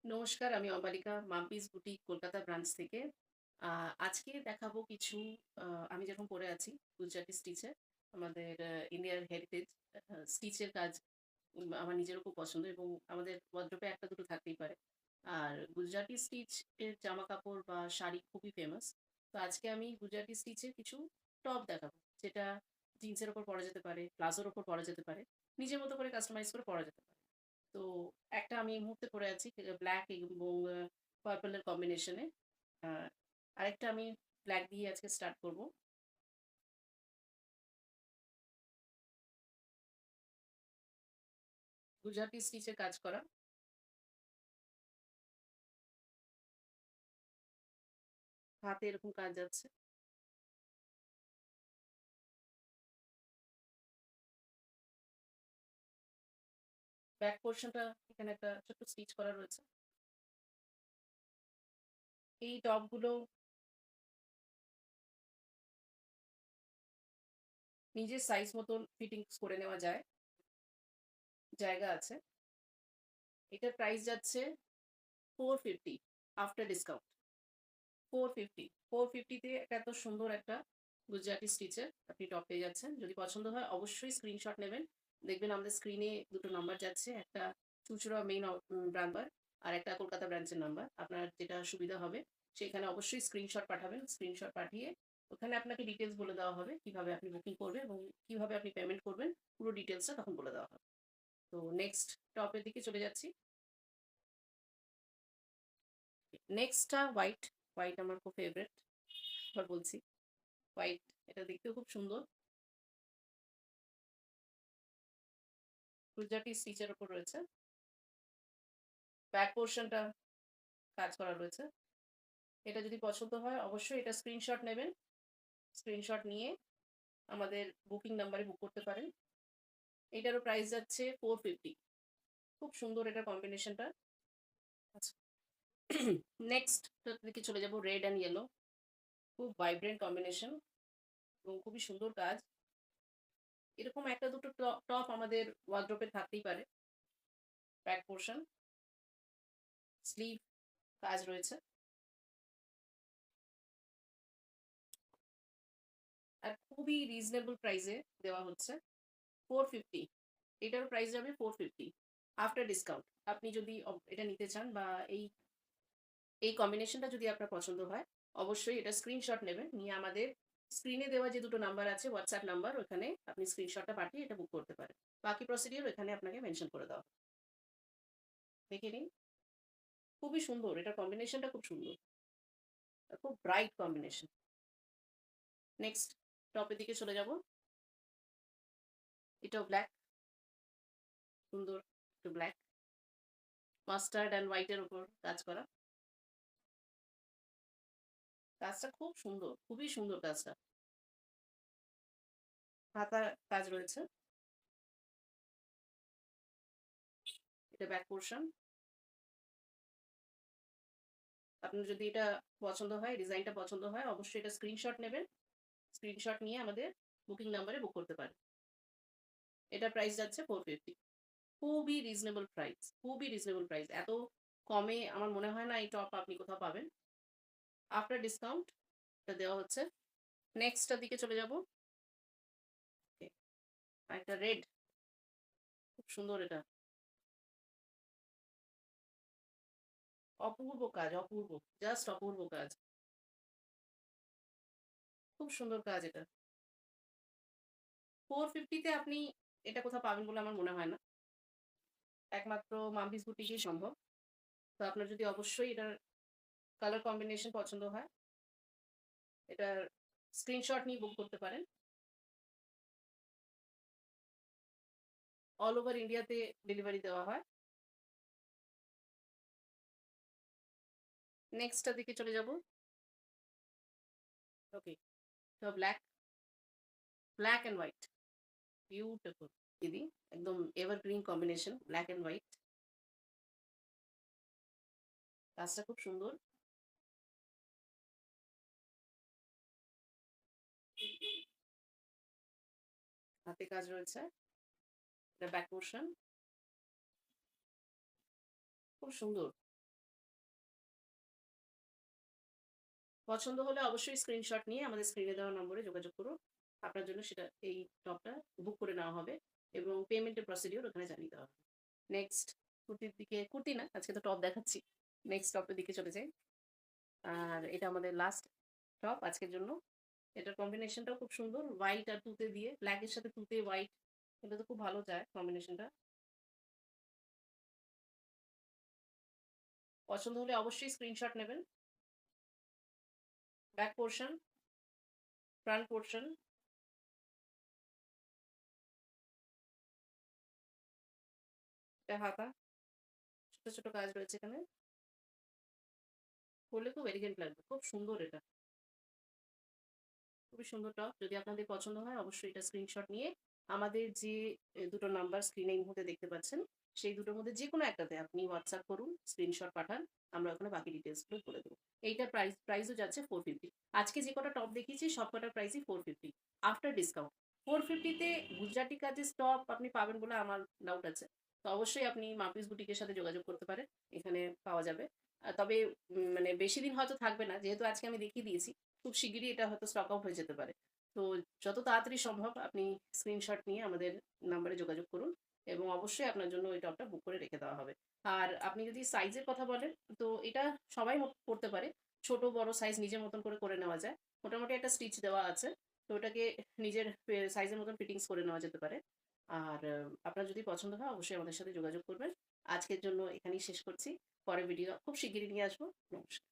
নমস্কার, আমি অবালিকা Mampi's boutique Kolkata branch থেকে। আজকে দেখাবো কিছু আ আমি যেরকম পরে আছি গুজরাটি স্টিচের আমাদের ইন্ডিয়ার হেরিটেজ স্টিচের কাজ আমার নিজেরও খুব পছন্দ এবং আমাদের ওয়ারড্রোবে ১ টা ২ টো থাকতেই পারে। আর গুজরাটি স্টিচ এর জামাকাপড় বা শাড়ি খুবই ফেমাস। তো আজকে আমি গুজরাটি স্টিচের কিছু টপ দেখাবো, যেটা জিন্সের ওপর পরা যেতে পারে, প্লাজোর ওপর পরা যেতে পারে। নিজের মতো করে কাস্টমাইজ করে পরা যেতে পারে। তো একটা আমি এই মুহূর্তে পরে আছি ব্লাক এবং পার্পল এর কম্বিনেশনে। আ আরেকটা আমি ব্লাক দিয়ে আজকে স্টার্ট করব। গুজরাটি স্টিচের কাজ করা। হাতে এরকম কাজ যাচ্ছে। ব্যাক পোরশনটা এখানে একটা ছোট্ট স্টিচ করা রয়েছে। এই টপগুলো নিজের সাইজ মতন ফিটিংস করে নেওয়া যায়। জায়গা আছে। এটার প্রাইস যাচ্ছে 450 আফটার ডিসকাউন্ট। 450 450 তে এত সুন্দর একটা গুজরাটি স্টিচের আপনি টপ পেয়ে যাচ্ছেন। যদি পছন্দ হয় অবশ্যই স্ক্রিনশট নেবেন। দেখবেন আমাদের স্ক্রিনে ২ টো নাম্বার যাচ্ছে। একটা চুঁচুড়া মেইন নাম্বার আর একটা কলকাতা ব্রাঞ্চের নাম্বার। আপনার যেটা সুবিধা হবে সেখানে অবশ্যই স্ক্রিনশট পাঠাবেন। স্ক্রিনশট পাঠিয়ে ওখানে আপনাকে ডিটেইলস বলে দেওয়া হবে কিভাবে আপনি বুকিং করবেন এবং কিভাবে আপনি পেমেন্ট করবেন পুরো ডিটেইলসটা তখন বলে দেওয়া হবে। তো নেক্সট টপের দিকে চলে যাচ্ছি। নেক্সটটা হোয়াইট। হোয়াইট আমার খুব ফেভারিট। আবার বলছি হোয়াইট, এটা দেখতেও খুব সুন্দর। গুজরাটি স্টিচের উপর রয়েছে। ব্যাক পোরশনটা কাজ করা রয়েছে। এটা যদি পছন্দ হয় অবশ্যই এটা স্ক্রিনশট নেবেন। স্ক্রিনশট নিয়ে আমাদের বুকিং নাম্বারে বুক করতে পারেন। এটারও প্রাইস যাচ্ছে 450। খুব সুন্দর এটার কম্বিনেশনটা। আচ্ছা। নেক্সট দিকে চলে যাব রেড অ্যান্ড ইয়েলো। খুব ভাইব্রেন্ট কম্বিনেশন এবং খুবই সুন্দর কাজ। এরকম ১ টা ২ টো টপ আমাদের ওয়ারড্রোবে থাকতেই পারে। ব্যাক পোরশন, স্লিভ কাজ রয়েছে। আর খুবই রিজনেবল প্রাইসে দেওয়া হচ্ছে। 450, এটার প্রাইস যাবে 450 আফটার ডিসকাউন্ট। আপনি যদি এটা নিতে চান বা এই এই কম্বিনেশনটা যদি আপনার পছন্দ হয় অবশ্যই এটা স্ক্রিনশট নেবেন। নিয়ে আমাদের স্ক্রিনে দেওয়া যে ২ টো নাম্বার আছে WhatsApp নাম্বার, ওখানে আপনি স্ক্রিনশটটা পাঠিয়ে এটা বুক করতে পারেন। বাকি প্রসিডিউর এখানে আপনাকে মেনশন করে দেওয়া হবে। দেখে নিন। খুবই সুন্দর। এটার কম্বিনেশনটা খুব সুন্দর। আর খুব ব্রাইট কম্বিনেশন। নেক্সট টপের দিকে চলে যাব। এটাও ব্লাক। সুন্দর একটু ব্লাক। মাস্টার্ড অ্যান্ড হোয়াইট এর উপর কাজ করা। কাজটা খুব সুন্দর। খুবই সুন্দর কাজটা। হাতার কাজ রয়েছে। এটা ব্যাক পোরশন। আপনার যদি এটা পছন্দ হয়, ডিজাইনটা পছন্দ হয় অবশ্যই এটা স্ক্রিনশট নেবেন। স্ক্রিনশট নিয়ে আমাদের বুকিং নাম্বারে বুক করতে পারেন। এটার প্রাইস যাচ্ছে 450। খুবই রিজনেবল প্রাইস। খুবই রিজনেবল প্রাইস। এত কমে আমার মনে হয় না এই টপ আপনি কোথাও পাবেন। আফটার ডিসকাউন্ট এটা দেওয়া হচ্ছে। নেক্সট টার দিকে চলে যাব। ওকে। আরেকটা রেড। খুব সুন্দর এটা। অপূর্ব কাজ, অপূর্ব। জাস্ট অপূর্ব কাজ। খুব সুন্দর কাজ এটা। 450 তে আপনি এটা কোথাও পাবেন বলে আমার মনে হয় না। একমাত্র মাম্পিস বুটিকেই সম্ভব। তো আপনার যদি অবশ্যই এটার কালার কম্বিনেশন পছন্দ হয়, এটার স্ক্রিনশট নিয়ে বুক করতে পারেন। অল ওভার ইন্ডিয়াতে ডেলিভারি দেওয়া হয়। নেক্সট টার দিকে চলে যাব। ওকে। তো black, black and white. Beautiful. দিদি, একদম evergreen combination black and white. কাজটা খুব সুন্দর। হাতে কাজ রয়েছে। এটা ব্যাক পোরশন। খুব সুন্দর। পছন্দ হলে অবশ্যই স্ক্রিনশট নিয়ে আমাদের স্ক্রিনে দেওয়া নম্বরে যোগাযোগ করুন। আপনার জন্য সেটা এই টপটা বুক করে নেওয়া হবে এবং পেমেন্টের প্রসিডিউর ওখানে জানিয়ে দেওয়া হবে। নেক্সট কুর্তির দিকে, কুর্তি না, আজকে তো টপ দেখাচ্ছি। নেক্সট টপের দিকে চলে যাই। আর এটা আমাদের লাস্ট টপ আজকের জন্য। এটার কম্বিনেশনটাও খুব সুন্দর। হোয়াইট আর তুতে দিয়ে, ব্ল্যাকের সাথে তুতে হোয়াইট। এটা তো খুব ভালো যায় কম্বিনেশনটা। পছন্দ হলে অবশ্যই স্ক্রিনশট নেবেন। ব্যাক পোর্শন, ফ্রন্ট পোর্শন, এটা হাতা, ছোট ছোট কাজ রয়েছে এখানে। পরলে খুব এলিগেন্ট লাগবে, খুব সুন্দর এটা। খুবই সুন্দর টপ। যদি আপনাদের পছন্দ হয় অবশ্যই এটা স্ক্রিনশট নিয়ে আমাদের যে দুটো নাম্বার স্ক্রিনে এই মুহূর্তে দেখতে পাচ্ছেন, সেই দুটোর মধ্যে যে কোনো একটাতে আপনি হোয়াটসঅ্যাপ করুন, স্ক্রিনশট পাঠান। আমরা ওখানে বাকি ডিটেলসগুলো বলে দেবো। এইটার প্রাইসও যাচ্ছে 450। আজকে যে কটা টপ দেখিয়েছি সব কটার প্রাইসই 450 আফটার ডিসকাউন্ট। 450-তে গুজরাটি কাজের টপ আপনি পাবেন বলে আমার ডাউট আছে। তো অবশ্যই আপনি মাপিস বুটিকের সাথে যোগাযোগ করতে পারেন, এখানে পাওয়া যাবে। তবে মানে বেশি দিন হয়তো থাকবে না, যেহেতু আজকে আমি দেখিয়ে দিয়েছি। খুব শিগগিরই এটা হয়তো স্টক আউট হয়ে যেতে পারে। তো যত তাড়াতাড়ি সম্ভব আপনি স্ক্রিনশট নিয়ে আমাদের নাম্বারে যোগাযোগ করুন এবং অবশ্যই আপনার জন্য ওই টপটা বুক করে রেখে দেওয়া হবে। আর আপনি যদি সাইজের কথা বলেন, তো এটা সবাই পড়তে পারে। ছোট বড় সাইজ নিজের মতন করে নেওয়া যায়। মোটামুটি একটা স্টিচ দেওয়া আছে। তো ওটাকে নিজের সাইজের মতন ফিটিংস করে নেওয়া যেতে পারে। আর আপনার যদি পছন্দ হয় অবশ্যই আমাদের সাথে যোগাযোগ করবেন। আজকের জন্য এখানেই শেষ করছি। পরের ভিডিও খুব শিগগিরই নিয়ে আসবো। নমস্কার।